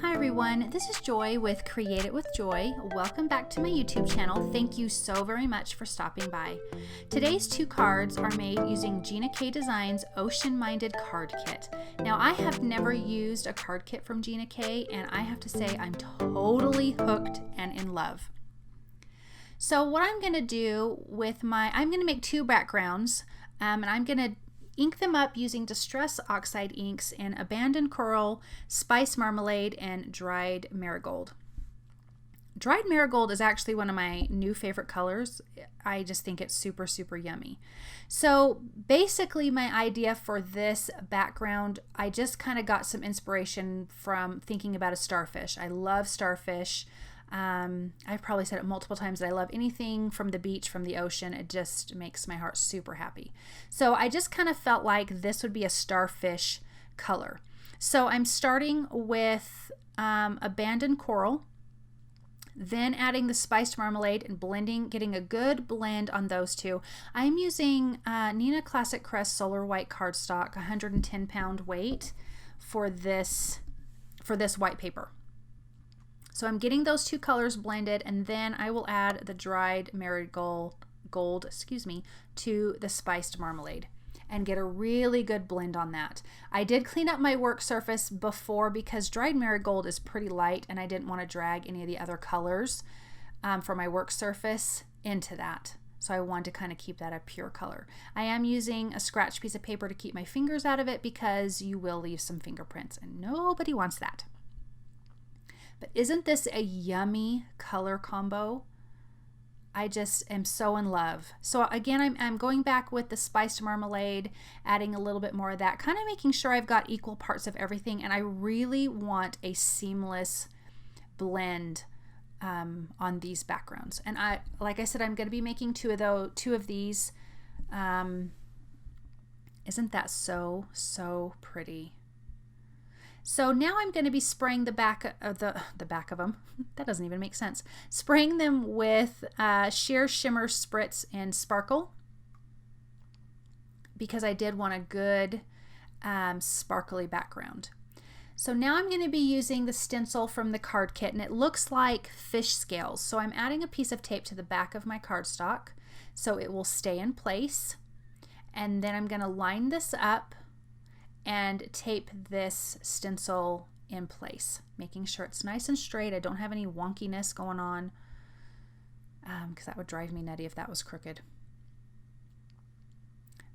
Hi everyone, this is Joy with Create It with Joy. Welcome back to my YouTube channel. Thank you so very much for stopping by. Today's two cards are made using Gina K Designs Ocean Minded Card Kit. Now I have never used a card kit from Gina K and I have to say I'm totally hooked and in love. So what I'm going to do with I'm going to make two backgrounds and I'm going to ink them up using Distress oxide inks in Abandoned Coral, Spice Marmalade, and Dried Marigold. Dried Marigold is actually one of my new favorite colors. I just think it's super, super yummy. So basically my idea for this background, I just kind of got some inspiration from thinking about a starfish. I love starfish. I've probably said it multiple times that I love anything from the beach, from the ocean. It just makes my heart super happy. So I just kind of felt like this would be a starfish color. So I'm starting with Abandoned Coral, then adding the spiced marmalade and blending, getting a good blend on those two. I'm using Neenah Classic Crest Solar White cardstock, 110 pound weight for this white paper. So I'm getting those two colors blended, and then I will add the dried marigold to the spiced marmalade and get a really good blend on that. I did clean up my work surface before because dried marigold is pretty light and I didn't want to drag any of the other colors for my work surface into that. So I wanted to kind of keep that a pure color. I am using a scratch piece of paper to keep my fingers out of it because you will leave some fingerprints and nobody wants that. But isn't this a yummy color combo? I just am so in love. So again, I'm going back with the spiced marmalade, adding a little bit more of that, kind of making sure I've got equal parts of everything. And I really want a seamless blend on these backgrounds. And like I said, I'm going to be making two of these. Isn't that so pretty? So now I'm going to be spraying the back of them. That doesn't even make sense. Spraying them with sheer shimmer spritz and sparkle because I did want a good sparkly background. So now I'm going to be using the stencil from the card kit, and it looks like fish scales. So I'm adding a piece of tape to the back of my cardstock so it will stay in place. And then I'm going to line this up and tape this stencil in place, making sure it's nice and straight. I don't have any wonkiness going on because that would drive me nutty if that was crooked.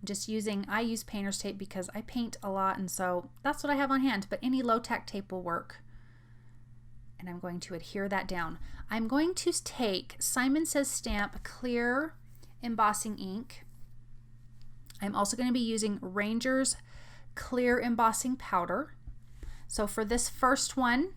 I use painter's tape because I paint a lot, and so that's what I have on hand, but any low-tack tape will work. And I'm going to adhere that down. I'm going to take Simon Says Stamp clear embossing ink. I'm also going to be using Ranger's clear embossing powder. So for this first one,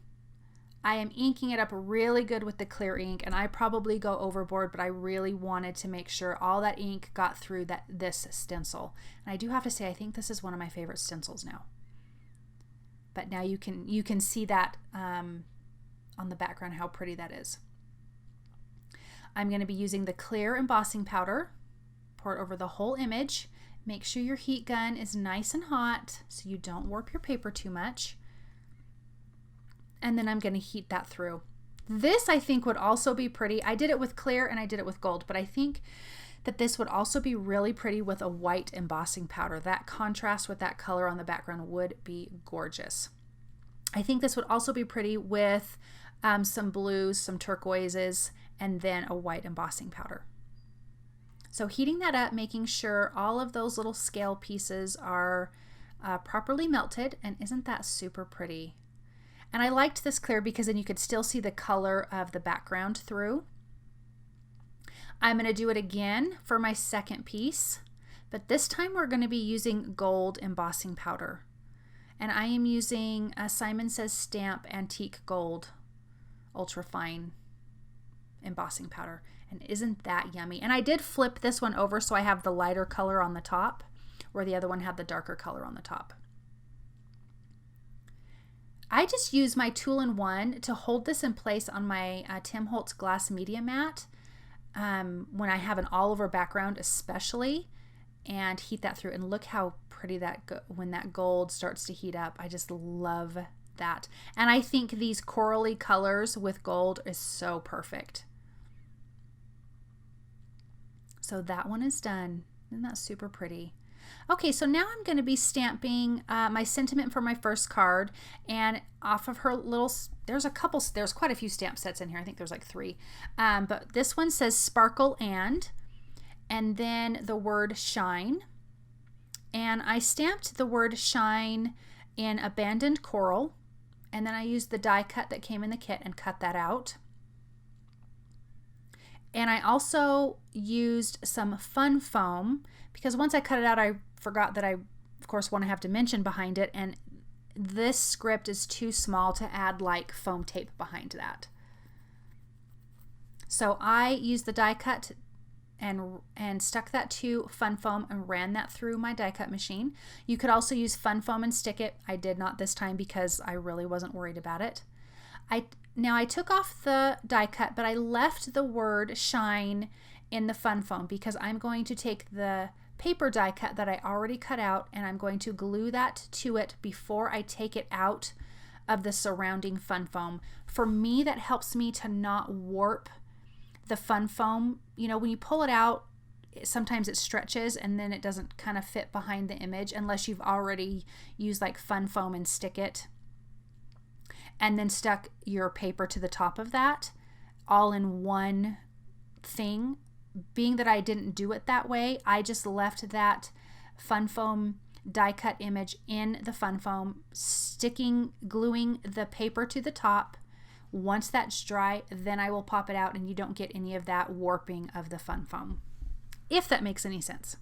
I am inking it up really good with the clear ink, and I probably go overboard, but I really wanted to make sure all that ink got through this stencil. And I do have to say, I think this is one of my favorite stencils now. But now you can see that on the background how pretty that is. I'm going to be using the clear embossing powder, pour it over the whole image. Make sure your heat gun is nice and hot so you don't warp your paper too much. And then I'm going to heat that through. This I think would also be pretty. I did it with clear and I did it with gold, but I think that this would also be really pretty with a white embossing powder. That contrast with that color on the background would be gorgeous. I think this would also be pretty with some blues, some turquoises, and then a white embossing powder. So heating that up, making sure all of those little scale pieces are properly melted, and isn't that super pretty? And I liked this clear because then you could still see the color of the background through. I'm going to do it again for my second piece, but this time we're going to be using gold embossing powder. And I am using a Simon Says Stamp Antique Gold Ultra Fine embossing powder. And isn't that yummy? And I did flip this one over so I have the lighter color on the top, where the other one had the darker color on the top. I just use my tool-in-one to hold this in place on my Tim Holtz glass media mat when I have an all-over background especially, and heat that through. And look how pretty when that gold starts to heat up. I just love that. And I think these corally colors with gold is so perfect. So that one is done. Isn't that super pretty? Okay, so now I'm going to be stamping my sentiment for my first card, and off of her little, there's quite a few stamp sets in here. I think there's like 3. But this one says sparkle and then the word shine. And I stamped the word shine in abandoned coral, and then I used the die cut that came in the kit and cut that out. And I also used some fun foam, because once I cut it out, I forgot that I, of course, want to have dimension behind it, and this script is too small to add like foam tape behind that. So I used the die cut and stuck that to fun foam and ran that through my die cut machine. You could also use fun foam and stick it. I did not this time because I really wasn't worried about it. Now I took off the die cut, but I left the word shine in the fun foam because I'm going to take the paper die cut that I already cut out and I'm going to glue that to it before I take it out of the surrounding fun foam. For me, that helps me to not warp the fun foam. You know, when you pull it out, sometimes it stretches and then it doesn't kind of fit behind the image unless you've already used like fun foam and stick it and then stuck your paper to the top of that all in one thing. Being that I didn't do it that way, I just left that fun foam die cut image in the fun foam, gluing the paper to the top. Once that's dry, then I will pop it out and you don't get any of that warping of the fun foam, if that makes any sense.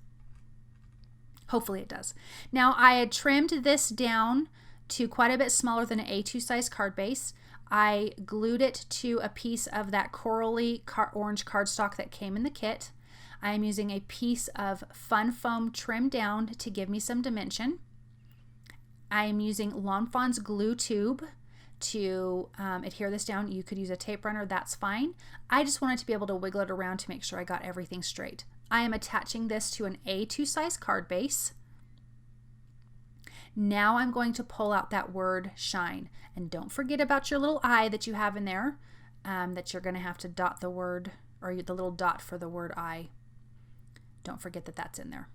Hopefully it does. Now I had trimmed this down to quite a bit smaller than an A2 size card base. I glued it to a piece of that corally orange cardstock that came in the kit. I am using a piece of fun foam trimmed down to give me some dimension. I am using Lawn Fawn's glue tube to adhere this down. You could use a tape runner, that's fine. I just wanted to be able to wiggle it around to make sure I got everything straight. I am attaching this to an A2 size card base. Now I'm going to pull out that word shine, and don't forget about your little I that you have in there, that you're going to have to dot the word, or the little dot for the word I. Don't forget that that's in there.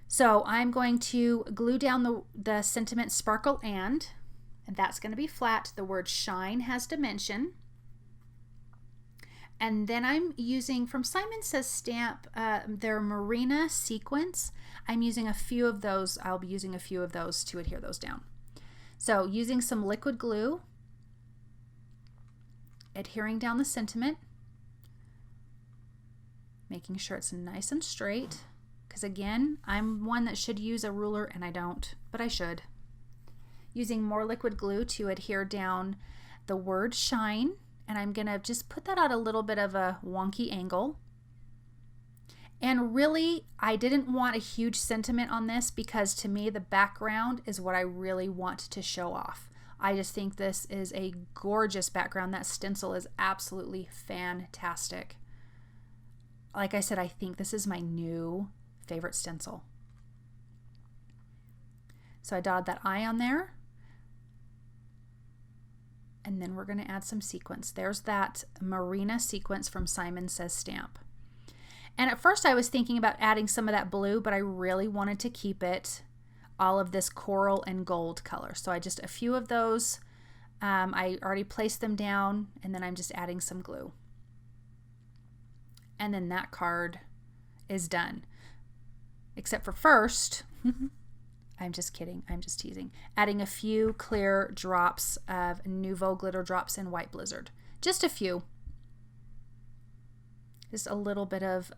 So I'm going to glue down the sentiment sparkle and that's going to be flat. The word shine has dimension. And then I'm using, from Simon Says Stamp, their Marina sequins. I'm using a few of those. I'll be using a few of those to adhere those down. So using some liquid glue, adhering down the sentiment, making sure it's nice and straight. Because again, I'm one that should use a ruler and I don't, but I should. Using more liquid glue to adhere down the word shine. And I'm going to just put that at a little bit of a wonky angle. And really, I didn't want a huge sentiment on this because to me, the background is what I really want to show off. I just think this is a gorgeous background. That stencil is absolutely fantastic. Like I said, I think this is my new favorite stencil. So I dotted that eye on there. And then we're going to add some sequins. There's that Marina sequence from Simon Says Stamp. And at first I was thinking about adding some of that blue, but I really wanted to keep it all of this coral and gold color. So I just, a few of those, I already placed them down, and then I'm just adding some glue. And then that card is done. Except for first, I'm just kidding, I'm just teasing. Adding a few clear drops of Nuvo glitter drops in White Blizzard. Just a few. Just a little bit of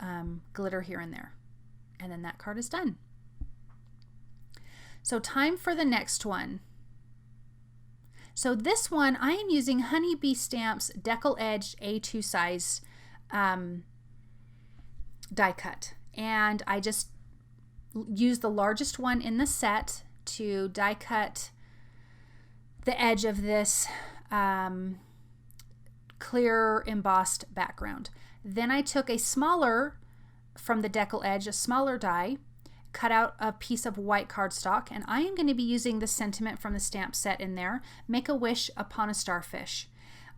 glitter here and there. And then that card is done. So time for the next one. So this one, I am using Honeybee Stamps Deckle Edge A2 size die cut. And I just use the largest one in the set to die cut the edge of this clear embossed background. Then I took a smaller, from the deckle edge, a smaller die, cut out a piece of white cardstock, and I am going to be using the sentiment from the stamp set in there, Make a Wish Upon a Starfish.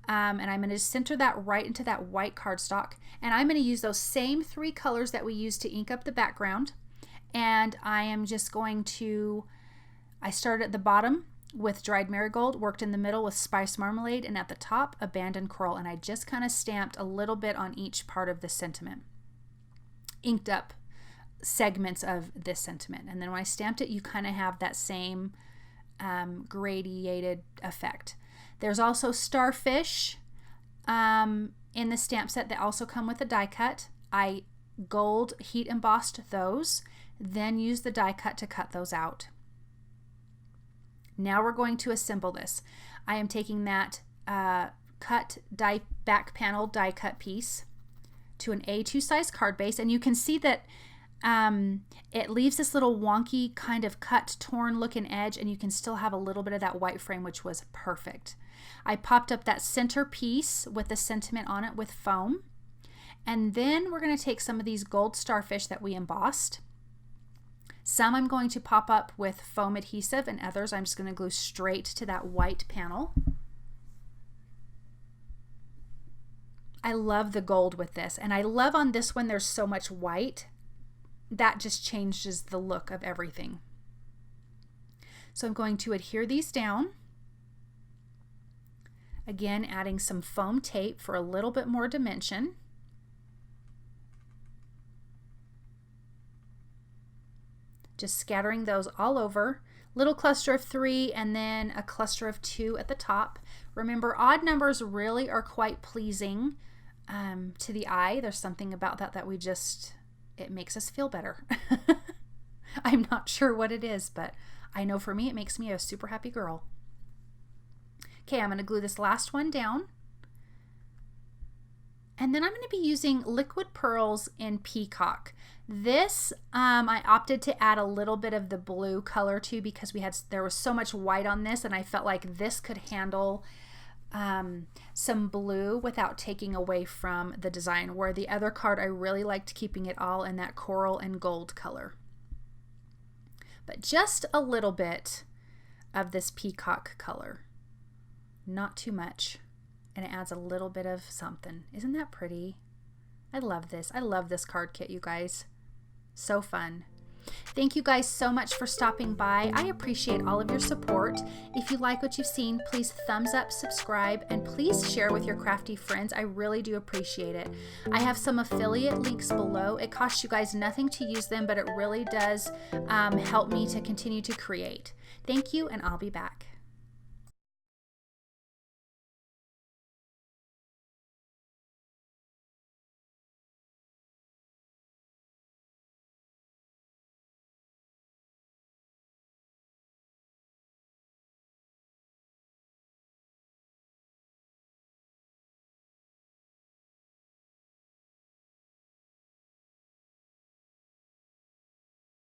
And I'm going to center that right into that white cardstock, and I'm going to use those same 3 colors that we used to ink up the background, and I am just going to, I started at the bottom with dried marigold, worked in the middle with spiced marmalade, and at the top abandoned coral, and I just kind of stamped a little bit on each part of the sentiment, inked up segments of this sentiment, and then when I stamped it, you kind of have that same gradiated effect. There's also starfish in the stamp set that also come with a die cut. I gold heat embossed those, then used the die cut to cut those out. Now we're going to assemble this. I am taking that cut die back panel die cut piece to an A2 size card base, and you can see that it leaves this little wonky kind of cut, torn looking edge, and you can still have a little bit of that white frame, which was perfect. I popped up that center piece with the sentiment on it with foam, and then we're going to take some of these gold starfish that we embossed. Some I'm going to pop up with foam adhesive, and others I'm just going to glue straight to that white panel. I love the gold with this, and I love on this one there's so much white. That just changes the look of everything. So I'm going to adhere these down. Again, adding some foam tape for a little bit more dimension. Just scattering those all over. Little cluster of 3 and then a cluster of 2 at the top. Remember, odd numbers really are quite pleasing to the eye. There's something about that we just, it makes us feel better. I'm not sure what it is, but I know for me it makes me a super happy girl. Okay, I'm going to glue this last one down. And then I'm going to be using liquid pearls in Peacock. This I opted to add a little bit of the blue color to because there was so much white on this, and I felt like this could handle some blue without taking away from the design, where the other card I really liked keeping it all in that coral and gold color. But just a little bit of this peacock color, not too much, and it adds a little bit of something. Isn't that pretty? I love this. I love this card kit, you guys. So fun. Thank you guys so much for stopping by. I appreciate all of your support. If you like what you've seen, please thumbs up, subscribe, and please share with your crafty friends. I really do appreciate it. I have some affiliate links below. It costs you guys nothing to use them, but it really does help me to continue to create. Thank you, and I'll be back.